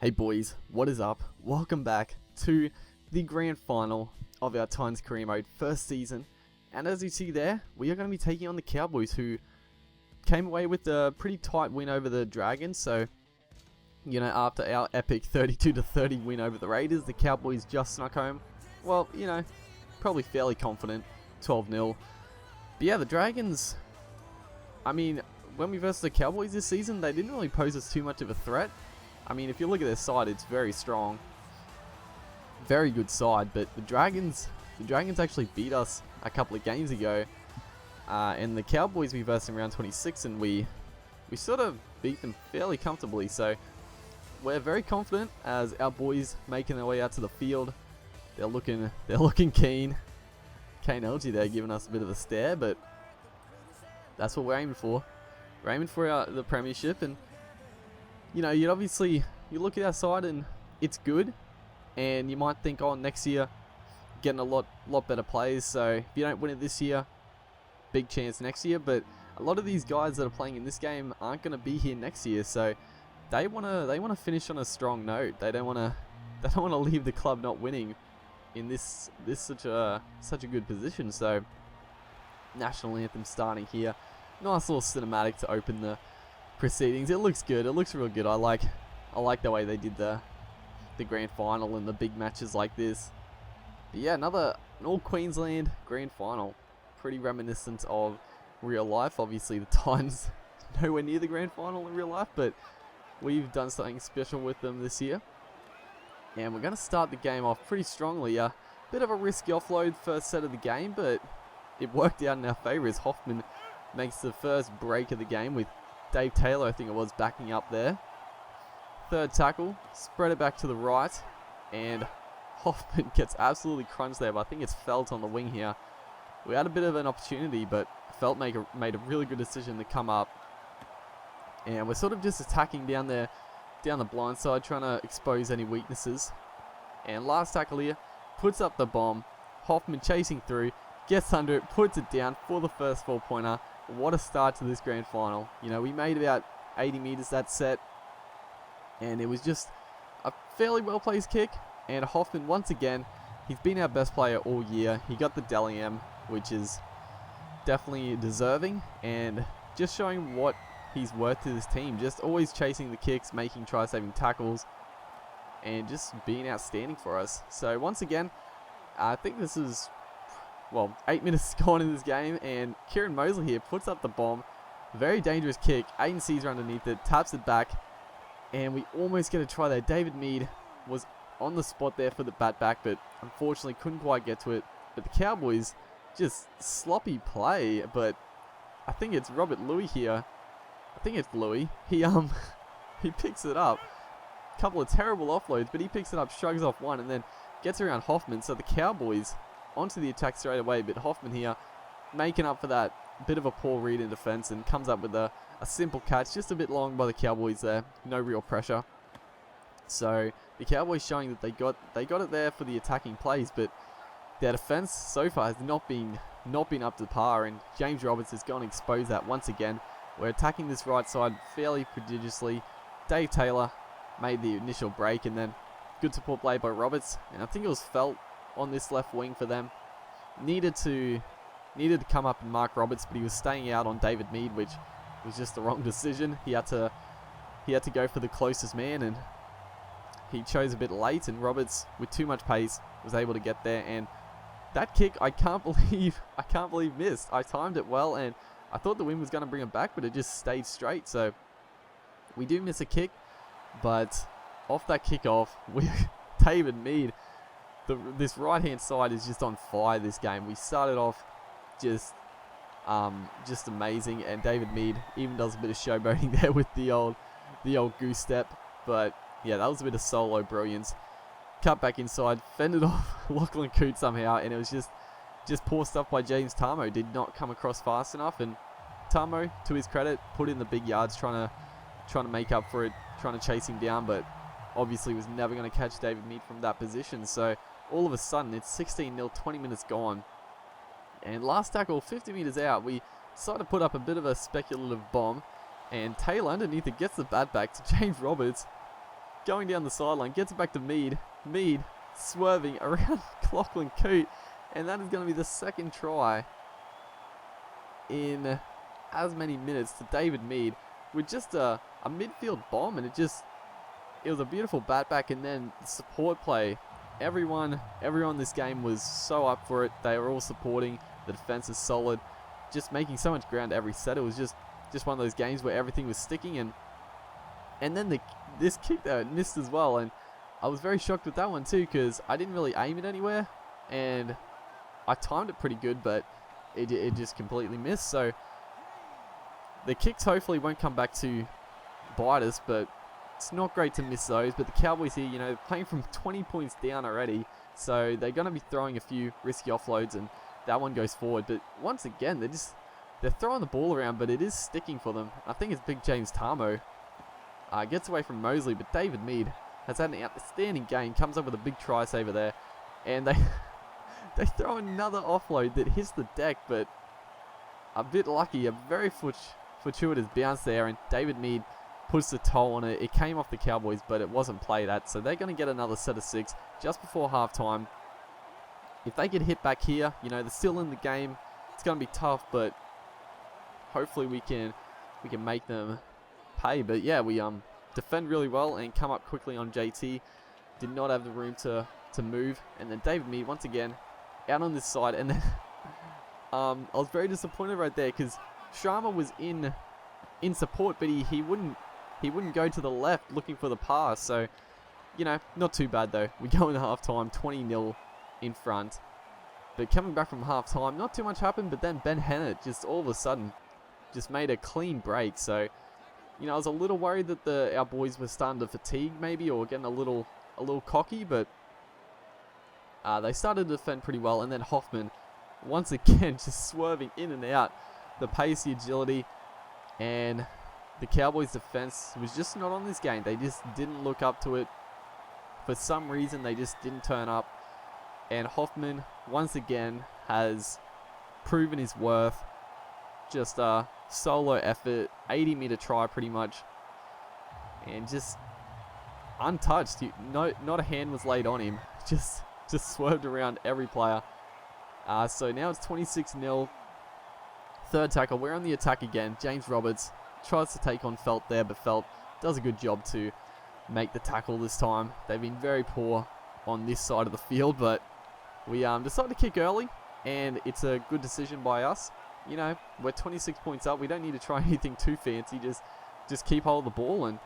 Hey boys, what is up? Welcome back to the grand final of our Titans Career Mode first season. And as you see there, we are going to be taking on the Cowboys, who came away with a pretty tight win over the Dragons. So, you know, after our epic 32-30 win over the Raiders, the Cowboys just snuck home. Well, you know, probably fairly confident, 12-0. But yeah, the Dragons, I mean, when we versed the Cowboys this season, they didn't really pose us too much of a threat. I mean, if you look at their side, it's very strong. Very good side, but the Dragons actually beat us a couple of games ago. And the Cowboys, we versed in round 26, and we sort of beat them fairly comfortably. So we're very confident as our boys making their way out to the field. They're looking keen. Kane LG there giving us a bit of a stare, but that's what we're aiming for. We're aiming for the premiership, and you know, you look at our side and it's good, and you might think, oh, next year getting a lot better players. So if you don't win it this year, big chance next year. But a lot of these guys that are playing in this game aren't going to be here next year, so they wanna finish on a strong note. They don't wanna leave the club not winning in this such a good position. So national anthem starting here, nice little cinematic to open the proceedings. It looks good. It looks real good. I like the way they did the grand final and the big matches like this. But yeah, an all Queensland grand final, pretty reminiscent of real life. Obviously the Titans nowhere near the grand final in real life, but we've done something special with them this year. And we're going to start the game off pretty strongly. A bit of a risky offload first set of the game, but it worked out in our favour as Hoffman makes the first break of the game with Dave Taylor, I think it was, backing up there. Third tackle, spread it back to the right, and Hoffman gets absolutely crunched there, but I think it's Felt on the wing here. We had a bit of an opportunity, but Felt made a really good decision to come up. And we're sort of just attacking down the blind side, trying to expose any weaknesses. And last tackle here, puts up the bomb. Hoffman chasing through, gets under it, puts it down for the first 4-pointer. What a start to this grand final. You know, we made about 80 meters that set, and it was just a fairly well-placed kick. And Hoffman, once again, he's been our best player all year. He got the Deli M, which is definitely deserving, and just showing what he's worth to this team. Just always chasing the kicks, making try-saving tackles, and just being outstanding for us. So once again, I think this is, well, 8 minutes gone in this game, and Kieran Mosley here puts up the bomb. Very dangerous kick. Aiden Caesar underneath it, taps it back, and we almost get a try there. David Mead was on the spot there for the bat back, but unfortunately couldn't quite get to it. But the Cowboys, just sloppy play, but I think it's Robert Louis here. I think it's Louis. He picks it up. Couple of terrible offloads, but he picks it up, shrugs off one, and then gets around Hoffman. So the Cowboys onto the attack straight away, but Hoffman here making up for that bit of a poor read in defense, and comes up with a simple catch, just a bit long by the Cowboys there. No real pressure. So the Cowboys showing that they got it there for the attacking plays, but their defense so far has not been up to par, and James Roberts is going to expose that once again. We're attacking this right side fairly prodigiously. Dave Taylor made the initial break, and then good support play by Roberts, and I think it was Felt on this left wing for them. Needed to come up and mark Roberts, but he was staying out on David Mead, which was just the wrong decision. He had to go for the closest man, and he chose a bit late, and Roberts, with too much pace, was able to get there. And that kick, I can't believe missed. I timed it well, and I thought the wind was going to bring it back, but it just stayed straight. So we do miss a kick, but off that kickoff with David Mead, this right-hand side is just on fire this game. We started off just amazing, and David Mead even does a bit of showboating there with the old goose step. But yeah, that was a bit of solo brilliance. Cut back inside, fended off Lachlan Coote somehow, and it was just poor stuff by James Tarmo. Did not come across fast enough, and Tarmo, to his credit, put in the big yards trying to make up for it, trying to chase him down, but obviously was never going to catch David Mead from that position. So all of a sudden, it's 16-0, 20 minutes gone. And last tackle, 50 meters out, we decided to put up a bit of a speculative bomb, and Taylor underneath it gets the bat back to James Roberts, going down the sideline, gets it back to Mead. Mead swerving around Lachlan Coote, and that is going to be the second try in as many minutes to David Mead with just a midfield bomb, and it was a beautiful bat back, and then the support play. Everyone this game was so up for it. They were all supporting. The defense is solid, just making so much ground every set. It was just one of those games where everything was sticking, and then this kick there missed as well, and I was very shocked with that one too, because I didn't really aim it anywhere, and I timed it pretty good, but it just completely missed. So the kicks hopefully won't come back to bite us, but it's not great to miss those. But the Cowboys here, they're playing from 20 points down already, so they're going to be throwing a few risky offloads, and that one goes forward. But once again, they're throwing the ball around, but it is sticking for them. I think it's Big James Tarmo. Gets away from Mosley, but David Mead has had an outstanding game, comes up with a big try saver there, and they throw another offload that hits the deck, but a bit lucky, a very fortuitous bounce there, and David Mead puts the toll on it. It came off the Cowboys, but it wasn't played at, so they're going to get another set of 6 just before halftime. If they get hit back here, they're still in the game. It's going to be tough, but hopefully we can make them pay. But yeah, we defend really well and come up quickly on JT. Did not have the room to move, and then David Mead once again out on this side, and then I was very disappointed right there because Sharma was in support, but he wouldn't go to the left looking for the pass. So not too bad though. We go into halftime 20-0 in front, but coming back from halftime, not too much happened. But then Ben Hennett just all of a sudden just made a clean break. So I was a little worried that our boys were starting to fatigue maybe, or getting a little cocky, but they started to defend pretty well. And then Hoffman once again just swerving in and out, the pace, the agility, and the Cowboys defense was just not on this game. They just didn't look up to it. For some reason, they just didn't turn up. And Hoffman once again has proven his worth. Just a solo effort, 80-meter try pretty much, and just untouched. Not a hand was laid on him. Just swerved around every player. So now it's 26-0. Third tackle. We're on the attack again. James Roberts tries to take on Felt there, but Felt does a good job to make the tackle this time. They've been very poor on this side of the field, but we decided to kick early, and it's a good decision by us. We're 26 points up. We don't need to try anything too fancy. Just keep hold of the ball.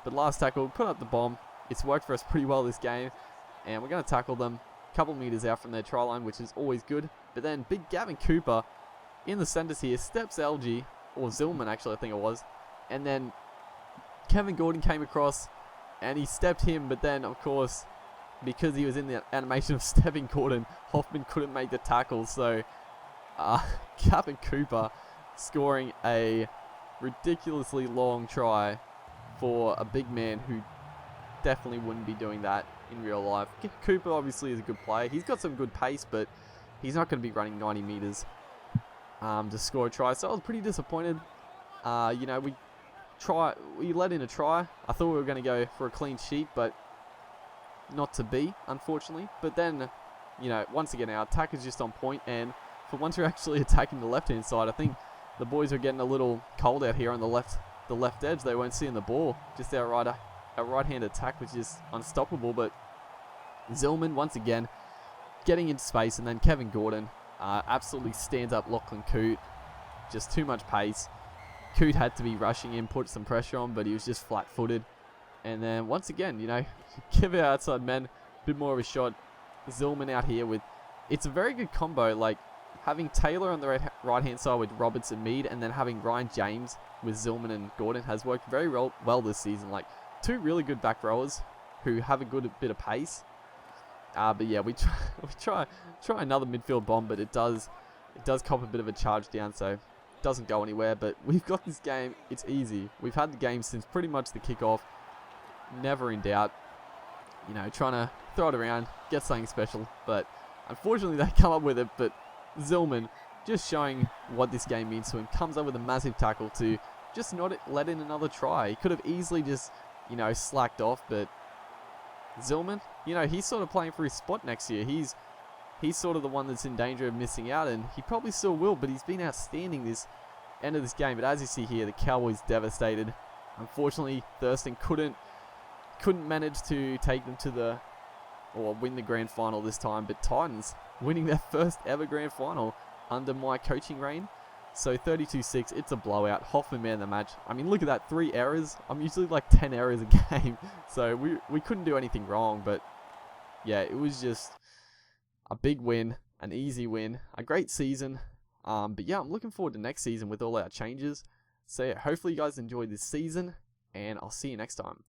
But last tackle, put up the bomb. It's worked for us pretty well this game, and we're going to tackle them a couple meters out from their try line, which is always good. But then big Gavin Cooper in the centers here steps LG, or Zillman actually I think it was, and then Kevin Gordon came across and he stepped him, but then of course because he was in the animation of stepping Gordon, Hoffman couldn't make the tackle. So Gavin Cooper scoring a ridiculously long try for a big man who definitely wouldn't be doing that in real life. Cooper obviously is a good player. He's got some good pace, but he's not going to be running 90 meters to score a try. So I was pretty disappointed. We let in a try. I thought we were going to go for a clean sheet, but not to be, unfortunately. But then, once again, our attack is just on point, and for once we're actually attacking the left-hand side, I think the boys were getting a little cold out here on the left edge. They weren't seeing the ball. Just our right-hand attack was just unstoppable. But Zillman, once again, getting into space, and then Kevin Gordon absolutely stands up Lachlan Coote. Just too much pace. Coote had to be rushing in, put some pressure on, but he was just flat-footed. And then once again, give our outside men a bit more of a shot. Zillman out here with, it's a very good combo, like having Taylor on the right-hand side with Roberts and Mead, and then having Ryan James with Zillman and Gordon has worked very well this season. Like two really good back rowers who have a good bit of pace. But yeah, we try another midfield bomb, but it does cop a bit of a charge down, so it doesn't go anywhere. But we've got this game. It's easy. We've had the game since pretty much the kickoff. Never in doubt. Trying to throw it around, get something special. But unfortunately, they come up with it. But Zillman, just showing what this game means to him, comes up with a massive tackle to just not let in another try. He could have easily just you know, slacked off, but Zillman, you know, he's sort of playing for his spot next year. He's sort of the one that's in danger of missing out, and he probably still will, but he's been outstanding this end of this game. But as you see here, the Cowboys devastated. Unfortunately, Thurston couldn't manage to take them to or win the grand final this time, but Titans winning their first ever grand final under my coaching reign. So 32-6, it's a blowout. Hoffman man of the match. I mean, look at that, 3 errors. I'm usually like 10 errors a game, so we couldn't do anything wrong. But yeah, it was just a big win, an easy win, a great season. But yeah, I'm looking forward to next season with all our changes. So yeah, hopefully you guys enjoyed this season, and I'll see you next time.